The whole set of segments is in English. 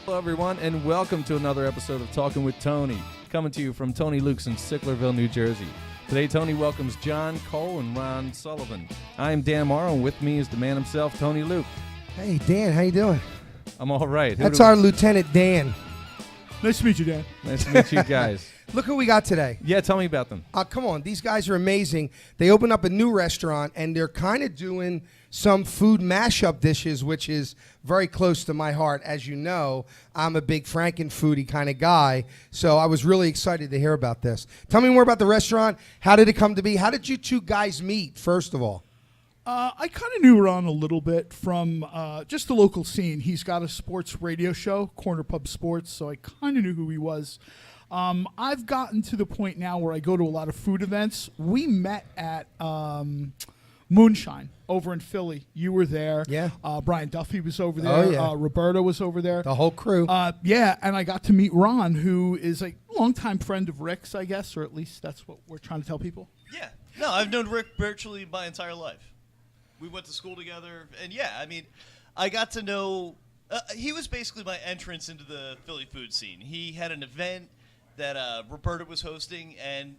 Hello, everyone, and welcome to another episode of Talkin With Tony, coming to you from Tony Luke's in Sicklerville, New Jersey. Today, Tony welcomes John Cohl and Ron Sullivan. I am Dan Morrow, and with me is the man himself, Tony Luke. Hey, Dan, how you doing? I'm all right. That's our Lieutenant Dan. Nice to meet you, Dan. Nice to meet you guys. Look who we got today. Yeah, tell me about them. Come on, these guys are amazing. They opened up a new restaurant, and they're kind of doing some food mashup dishes, which is very close to my heart. As you know, I'm a big Franken-foodie kind of guy, so I was really excited to hear about this. Tell me more about the restaurant. How did it come to be? How did you two guys meet, first of all? I kind of knew Ron a little bit from just the local scene. He's got a sports radio show, Corner Pub Sports, so I kind of knew who he was. I've gotten to the point now where I go to a lot of food events. We met at Moonshine over in Philly. You were there. Yeah. Brian Duffy was over there. Oh, yeah. Roberta was over there. The whole crew. Yeah, and I got to meet Ron, who is a longtime friend of Rick's, I guess, or at least that's what we're trying to tell people. Yeah. No, I've known Rick virtually my entire life. We went to school together, and yeah, I mean, I got to know, he was basically my entrance into the Philly food scene. He had an event that Roberta was hosting, and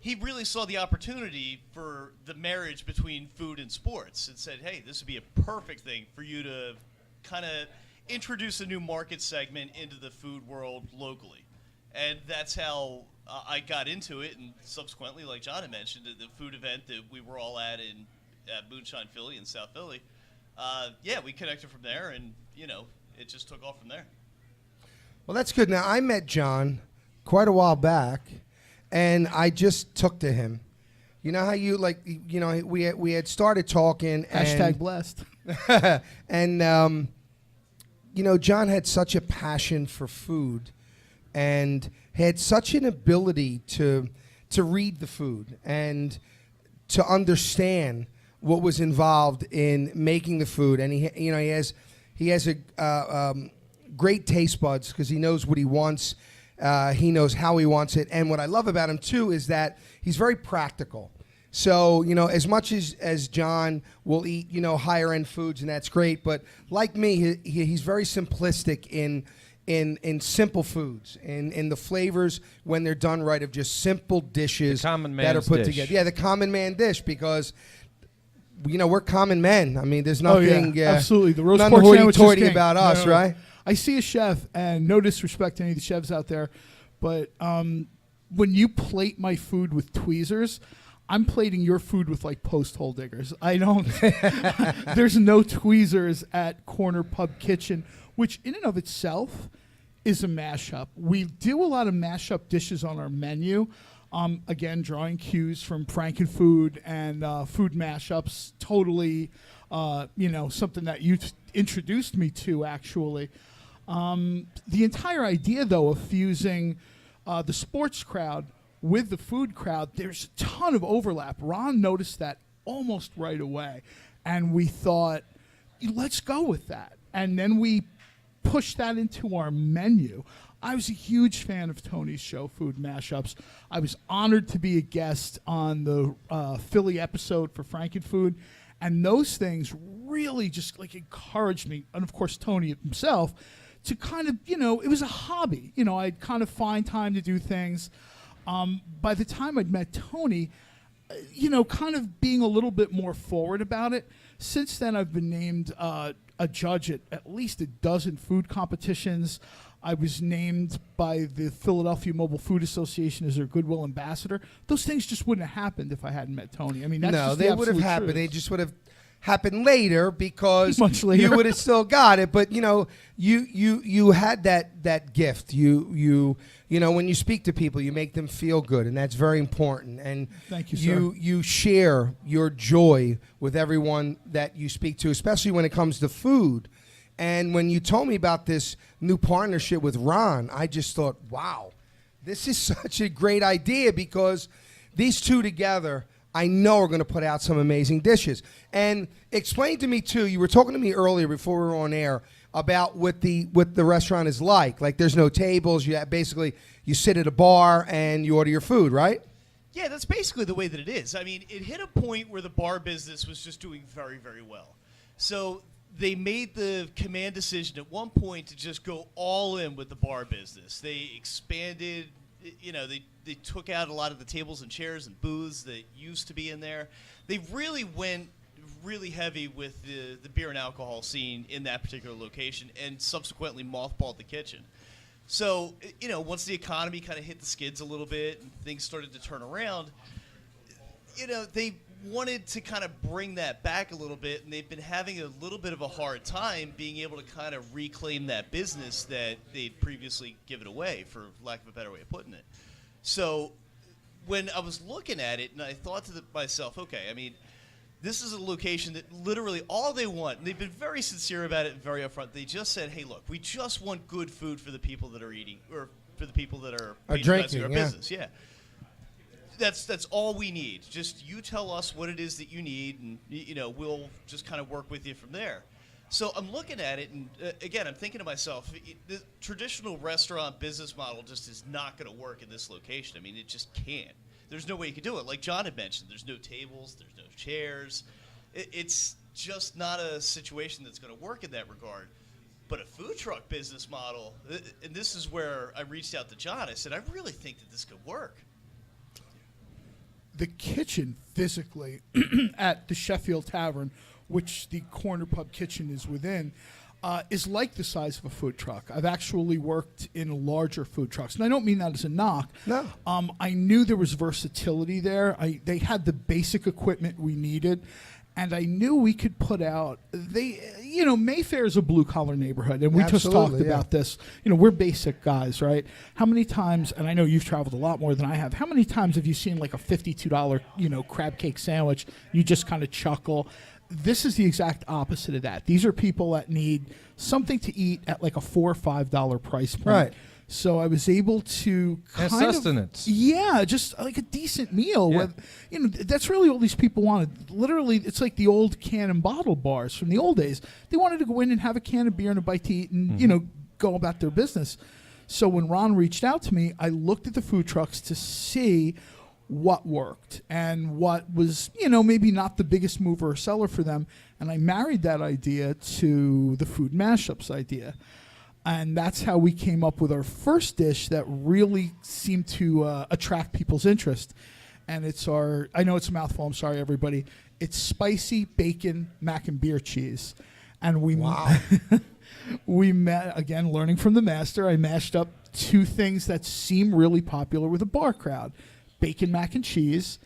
he really saw the opportunity for the marriage between food and sports and said, hey, this would be a perfect thing for you to kind of introduce a new market segment into the food world locally. And that's how I got into it, and subsequently, like John had mentioned, the food event that we were all at Moonshine Philly in South Philly, yeah, we connected from there, and, you know, it just took off from there. Well, that's good. Now, I met John quite a while back, and I just took to him. You know how you, like, you know, we had started talking. Hashtag blessed. And, you know, John had such a passion for food and had such an ability to read the food and to understand what was involved in making the food. And he has a great taste buds because he knows what he wants. He knows how he wants it. And what I love about him, too, is that he's very practical. So, you know, as much as John will eat, you know, higher-end foods, and that's great, but like me, he's very simplistic in simple foods, in the flavors when they're done right of just simple dishes that are put together. Yeah, the common man dish, because, you know, we're common men. I mean, there's nothing absolutely. The roast nothing pork sandwich is hoity-toity king. about us, No. right? I see a chef, and no disrespect to any of the chefs out there, but when you plate my food with tweezers, I'm plating your food with, like, post hole diggers. I don't. There's no tweezers at Corner Pub Kitchen, which in and of itself is a mashup. We do a lot of mashup dishes on our menu. Again, drawing cues from Franken-food and food mashups. Totally, you know, something that you introduced me to, actually. The entire idea, though, of fusing the sports crowd with the food crowd, there's a ton of overlap. Ron noticed that almost right away, and we thought, let's go with that. And then we pushed that into our menu. I was a huge fan of Tony's show, Food Mashups. I was honored to be a guest on the Philly episode for Franken-food, and those things really just, like, encouraged me, and of course Tony himself, to kind of, you know, it was a hobby. You know, I'd kind of find time to do things. By the time I'd met Tony, you know, kind of being a little bit more forward about it. Since then, I've been named a judge at least a dozen food competitions. I was named by the Philadelphia Mobile Food Association as their Goodwill Ambassador. Those things just wouldn't have happened if I hadn't met Tony. I mean, that's just they the would have absolute happened. truth. They just would have happened later because Much later. you would have still got it. But, you know, you had that gift. You know, when you speak to people, you make them feel good, and that's very important. And Thank you, sir. You share your joy with everyone that you speak to, especially when it comes to food. And when you told me about this new partnership with Ron, I just thought, wow, this is such a great idea, because these two together, I know, are going to put out some amazing dishes. And explain to me, too, you were talking to me earlier before we were on air about what the restaurant is like. Like, there's no tables. Basically, you sit at a bar and you order your food, right? Yeah, that's basically the way that it is. I mean, it hit a point where the bar business was just doing very, very well. So they made the command decision at one point to just go all in with the bar business. They expanded, they took out a lot of the tables and chairs and booths that used to be in there. They really went really heavy with the beer and alcohol scene in that particular location, and subsequently mothballed the kitchen. So, once the economy kind of hit the skids a little bit and things started to turn around, they wanted to kind of bring that back a little bit, and they've been having a little bit of a hard time being able to kind of reclaim that business that they'd previously given away, for lack of a better way of putting it. So when I was looking at it, and I thought to myself, okay, I mean, this is a location that literally all they want, and they've been very sincere about it and very upfront, they just said, hey, look, we just want good food for the people that are eating, or for the people that are drinking our business. Yeah. That's all we need. Just you tell us what it is that you need, and we'll just kind of work with you from there. So I'm looking at it, and again, I'm thinking to myself, the traditional restaurant business model just is not going to work in this location. I mean, it just can't. There's no way you can do it. Like John had mentioned, there's no tables, there's no chairs. It's just not a situation that's going to work in that regard. But a food truck business model, and this is where I reached out to John. I said, I really think that this could work. The kitchen physically at the Sheffield Tavern, which the corner pub kitchen is within, is like the size of a food truck. I've actually worked in larger food trucks, and I don't mean that as a knock. No. I knew there was versatility there. They had the basic equipment we needed, and I knew we could put out. Mayfair is a blue collar neighborhood, and we just talked about this. We're basic guys, right? How many times? And I know you've traveled a lot more than I have. How many times have you seen like a $52, crab cake sandwich? You just kind of chuckle. This is the exact opposite of that. These are people that need something to eat at like a $4 or $5 price point. Right. So I was able to and sustenance. Just like a decent meal. Yeah. That's really all these people wanted. Literally, it's like the old can and bottle bars from the old days. They wanted to go in and have a can of beer and a bite to eat and, go about their business. So when Ron reached out to me, I looked at the food trucks to see what worked and what was, maybe not the biggest mover or seller for them. And I married that idea to the food mashups idea. And that's how we came up with our first dish that really seemed to attract people's interest. And I know it's a mouthful, I'm sorry, everybody. It's spicy bacon, mac and beer cheese. And we met, again, learning from the master, I mashed up two things that seem really popular with a bar crowd. Bacon, mac and cheese.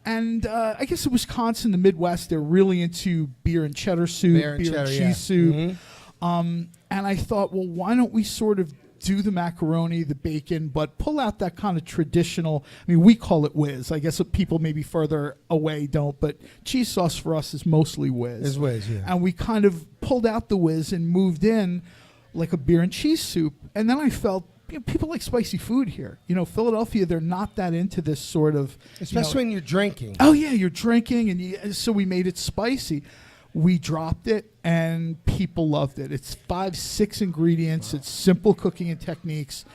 And I guess in Wisconsin, the Midwest, they're really into beer and cheddar soup, beer and cheese soup. Mm-hmm. And I thought, well, why don't we sort of do the macaroni, the bacon, but pull out that kind of traditional, we call it whiz. I guess people maybe further away don't, but cheese sauce for us is mostly whiz. It's whiz, yeah. And we kind of pulled out the whiz and moved in like a beer and cheese soup. And then I felt, people like spicy food here. Philadelphia, they're not that into this sort of... Especially when you're drinking. Oh, yeah, you're drinking, and so we made it spicy. We dropped it, and people loved it. It's 5-6 ingredients. Wow. It's simple cooking and techniques.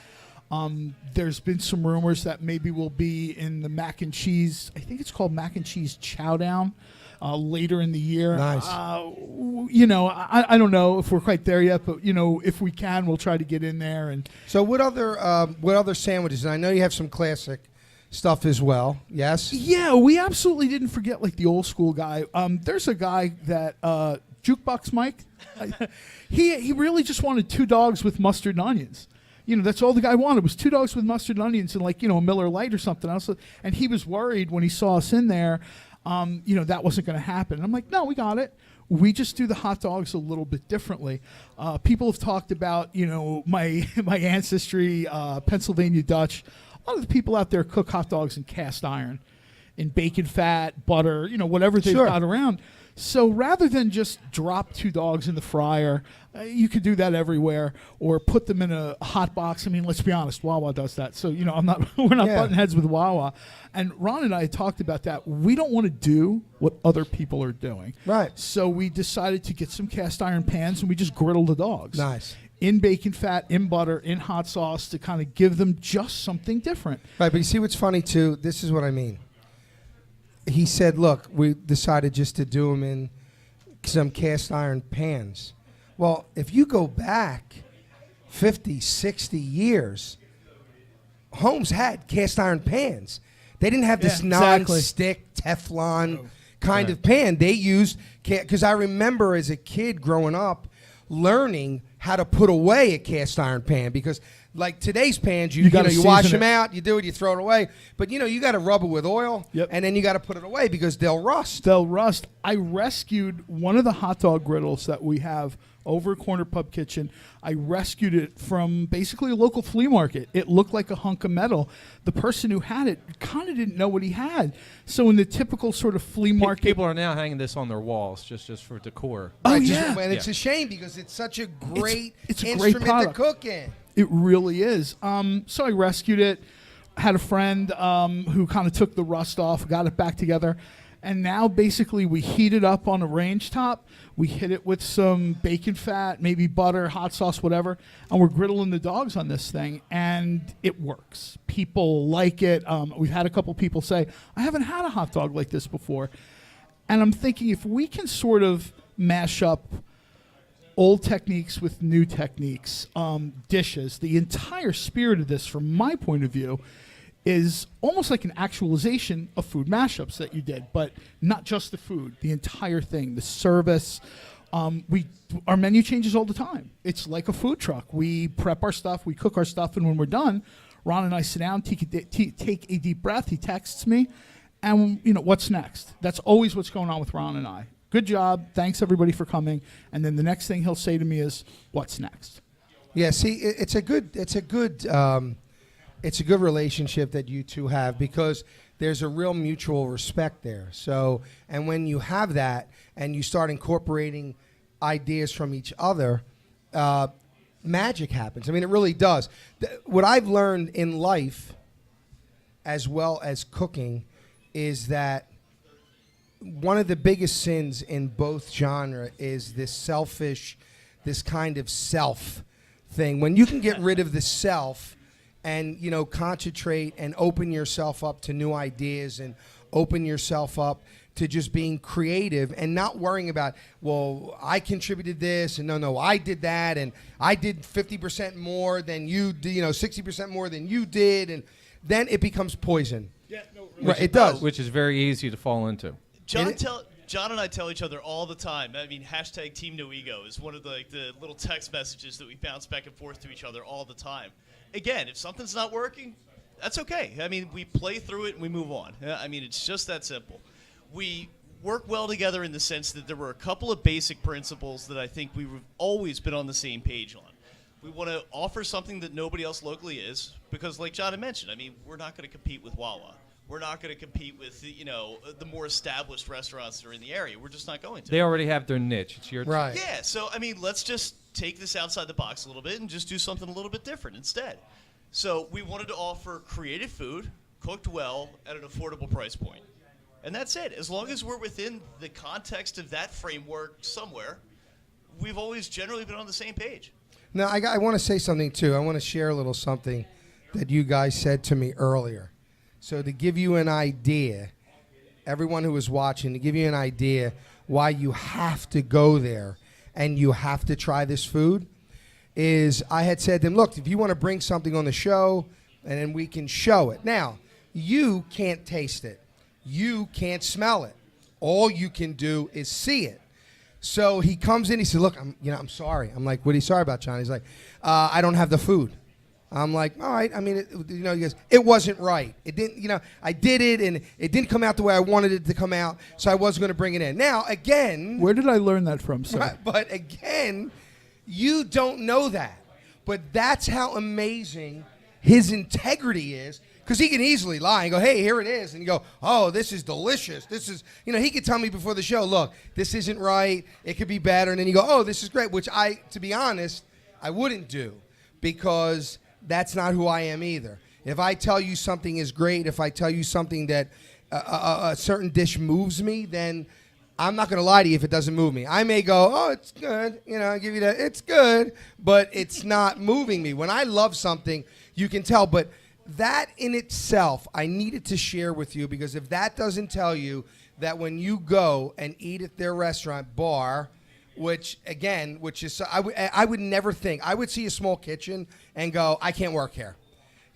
There's been some rumors that maybe we'll be in the mac and cheese. I think it's called mac and cheese chowdown later in the year. Nice. I don't know if we're quite there yet, but if we can, we'll try to get in there. And so, what other sandwiches? And I know you have some classic stuff as well. Yes. Yeah, we absolutely didn't forget like the old school guy. There's a guy that Jukebox Mike. He really just wanted 2 dogs with mustard and onions. That's all the guy wanted was 2 dogs with mustard and onions and a Miller Lite or something else. And he was worried when he saw us in there, that wasn't going to happen. And I'm like, no, we got it. We just do the hot dogs a little bit differently. People have talked about, my ancestry, Pennsylvania Dutch. A lot of the people out there cook hot dogs in cast iron, in bacon fat, butter, whatever they've got around. So rather than just drop 2 dogs in the fryer, you could do that everywhere, or put them in a hot box. Let's be honest, Wawa does that. So we're not butting heads with Wawa. And Ron and I had talked about that. We don't want to do what other people are doing. Right. So we decided to get some cast iron pans and we just griddle the dogs. Nice. In bacon fat, in butter, in hot sauce to kind of give them just something different. Right, but you see what's funny too? This is what I mean. He said, look, we decided just to do them in some cast iron pans. Well, if you go back 50, 60 years, homes had cast iron pans. They didn't have this non-stick Teflon kind of pan. They used, because I remember as a kid growing up learning how to put away a cast iron pan, because like today's pans, you wash them out, you do it, you throw it away. But you got to rub it with oil, and then you got to put it away because they'll rust. I rescued one of the hot dog griddles that we have over at Corner Pub Kitchen. I rescued it from basically a local flea market. It looked like a hunk of metal. The person who had it kind of didn't know what he had. So in the typical sort of flea market... People are now hanging this on their walls just for decor. Oh, right, yeah. And it's a shame because it's such a great it's a instrument great to cook in. It really is. So I rescued it. Had a friend who kind of took the rust off, got it back together. And now basically we heat it up on a range top. We hit it with some bacon fat, maybe butter, hot sauce, whatever. And we're griddling the dogs on this thing. And it works. People like it. We've had a couple people say, I haven't had a hot dog like this before. And I'm thinking if we can sort of mash up old techniques with new techniques, dishes, the entire spirit of this, from my point of view, is almost like an actualization of food mashups that you did, but not just the food, the entire thing, the service. Our menu changes all the time. It's like a food truck. We prep our stuff, we cook our stuff, and when we're done, Ron and I sit down, take a deep breath. He texts me, and what's next? That's always what's going on with Ron and I. Good job. Thanks everybody for coming. And then the next thing he'll say to me is, "What's next?" Yeah. See, it's a good relationship that you two have because there's a real mutual respect there. So, and when you have that and you start incorporating ideas from each other, magic happens. I mean, it really does. What I've learned in life, as well as cooking, is that one of the biggest sins in both genre is this selfish, this kind of self thing. When you can get rid of the self and, concentrate and open yourself up to new ideas and open yourself up to just being creative and not worrying about, well, I contributed this and no, I did that and I did 50% more than you did, 60% more than you did, and then it becomes poison. Yeah, no, right, it does. Which is very easy to fall into. John and I tell each other all the time. I mean, hashtag Team No Ego is one of the little text messages that we bounce back and forth to each other all the time. Again, if something's not working, that's okay. I mean, we play through it and we move on. I mean, it's just that simple. We work well together in the sense that there were a couple of basic principles that I think we've always been on the same page on. We want to offer something that nobody else locally is because, like John had mentioned, I mean, we're not going to compete with Wawa. We're not going to compete with, the more established restaurants that are in the area. We're just not going to. They already have their niche. It's your right. Yeah, so, I mean, let's just take this outside the box a little bit and just do something a little bit different instead. So we wanted to offer creative food, cooked well, at an affordable price point. And that's it. As long as we're within the context of that framework somewhere, we've always generally been on the same page. Now, I want to say something, too. I want to share a little something that you guys said to me earlier. So to give you an idea, everyone who is watching, to give you an idea why you have to go there and you have to try this food, is I had said to them, look, if you want to bring something on the show, and then we can show it. Now, you can't taste it. You can't smell it. All you can do is see it. So he comes in, he said, look, I'm sorry. I'm like, what are you sorry about, John? He's like, I don't have the food. I'm like, all right. I mean, he goes, it wasn't right. It didn't, I did it, and it didn't come out the way I wanted it to come out, so I wasn't going to bring it in. Now, again. Where did I learn that from, sir? Right, but again, you don't know that. But that's how amazing his integrity is, because he can easily lie and go, hey, here it is. And you go, oh, this is delicious. This is, he could tell me before the show, look, this isn't right. It could be better. And then you go, oh, this is great, which to be honest, I wouldn't do, because that's not who I am either. If I tell you something is great, if I tell you something that a certain dish moves me, then I'm not going to lie to you if it doesn't move me. I may go, oh, it's good. I give you that. It's good, but it's not moving me. When I love something, you can tell. But that in itself, I needed to share with you, because if that doesn't tell you that when you go and eat at their restaurant bar, which is I would never think. I would see a small kitchen and go, I can't work here.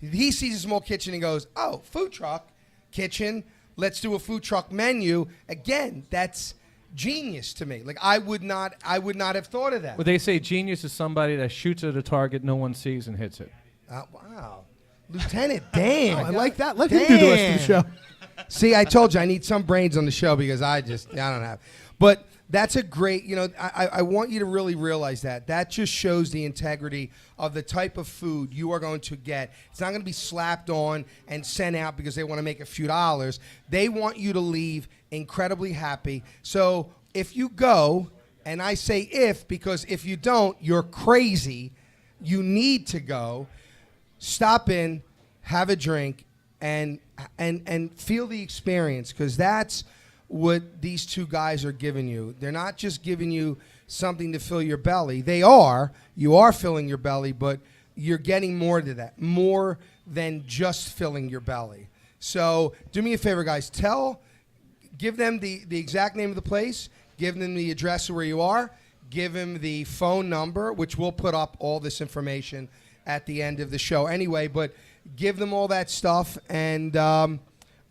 He sees a small kitchen and goes, oh, food truck, kitchen, let's do a food truck menu. Again, that's genius to me. Like I would not have thought of that. Well, they say genius is somebody that shoots at a target no one sees and hits it. Wow. Lieutenant Dan. I like that. Let him do the rest of the show. See, I told you I need some brains on the show because I don't have. But that's a great, I want you to really realize that. That just shows the integrity of the type of food you are going to get. It's not going to be slapped on and sent out because they want to make a few dollars. They want you to leave incredibly happy. So if you go, and I say if because if you don't, you're crazy. You need to go. Stop in, have a drink, and feel the experience because that's what these two guys are giving you. They're not just giving you something to fill your belly. You are filling your belly, but you're getting more to that, more than just filling your belly. So do me a favor, guys. Give them the exact name of the place, give them the address of where you are, give them the phone number, which we'll put up all this information at the end of the show anyway, but give them all that stuff, and I'm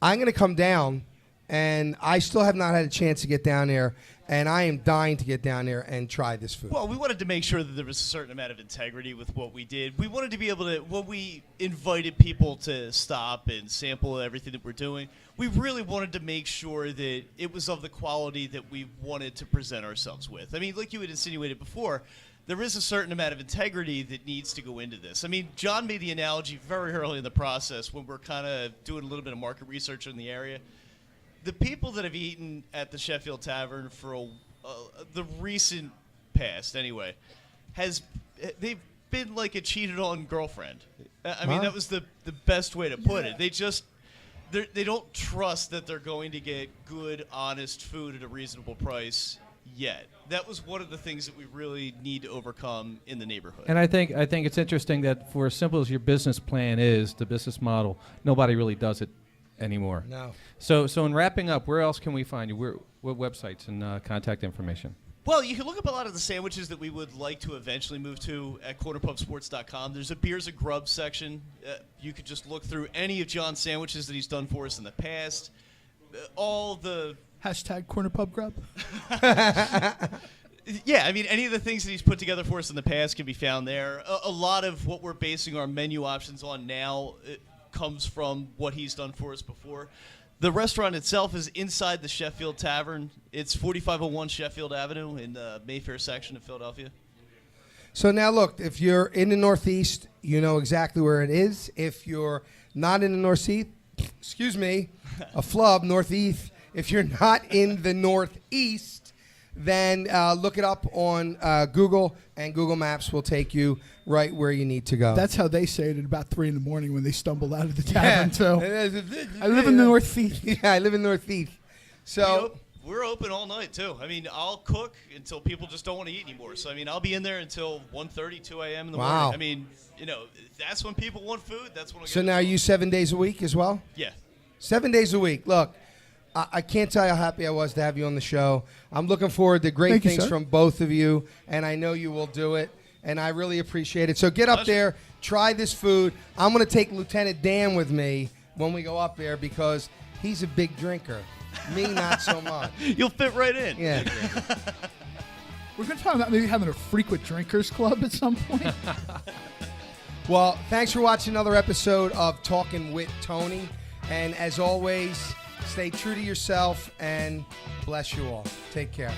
going to come down. And I still have not had a chance to get down there, and I am dying to get down there and try this food. Well, we wanted to make sure that there was a certain amount of integrity with what we did. We wanted to be able to, when we invited people to stop and sample everything that we're doing, we really wanted to make sure that it was of the quality that we wanted to present ourselves with. I mean, like you had insinuated before, there is a certain amount of integrity that needs to go into this. I mean, John made the analogy very early in the process when we're kind of doing a little bit of market research in the area. The people that have eaten at the Sheffield Tavern for the recent past, anyway, they've been like a cheated on girlfriend. I mean, that was the best way to put it. They don't trust that they're going to get good, honest food at a reasonable price yet. That was one of the things that we really need to overcome in the neighborhood. And I think it's interesting that for as simple as your business plan is, the business model, nobody really does it anymore. No. So in wrapping up, where else can we find you? What websites and contact information? Well, you can look up a lot of the sandwiches that we would like to eventually move to at cornerpubsports.com. There's a beers and grubs section. You could just look through any of John's sandwiches that he's done for us in the past. All the Hashtag cornerpubgrub. Yeah, I mean, any of the things that he's put together for us in the past can be found there. A lot of what we're basing our menu options on now comes from what he's done for us before. The restaurant itself is inside the Sheffield Tavern. It's 4501 Sheffield Avenue in the Mayfair section of Philadelphia. So now look, if you're in the Northeast, you know exactly where it is. If you're not in the Northeast, a flub, Northeast. If you're not in the Northeast, then look it up on Google, and Google Maps will take you right where you need to go. That's how they say it at about 3 a.m. when they stumbled out of the tavern. So I live in the Northeast. Yeah, I live in Northeast. So we're open all night, too. I mean, I'll cook until people just don't want to eat anymore. So, I mean, I'll be in there until 1:30, 2 a.m. in the morning. I mean, that's when people want food. That's when I get So now are you 7 days a week as well? Yeah. 7 days a week. Look, I can't tell you how happy I was to have you on the show. I'm looking forward to great things from both of you, and I know you will do it, and I really appreciate it. So get up there, try this food. I'm going to take Lieutenant Dan with me when we go up there because he's a big drinker. Me, not so much. You'll fit right in. Yeah. We're going to talk about maybe having a frequent drinkers club at some point. Well, thanks for watching another episode of Talkin Wit Tony. And as always, stay true to yourself and bless you all. Take care.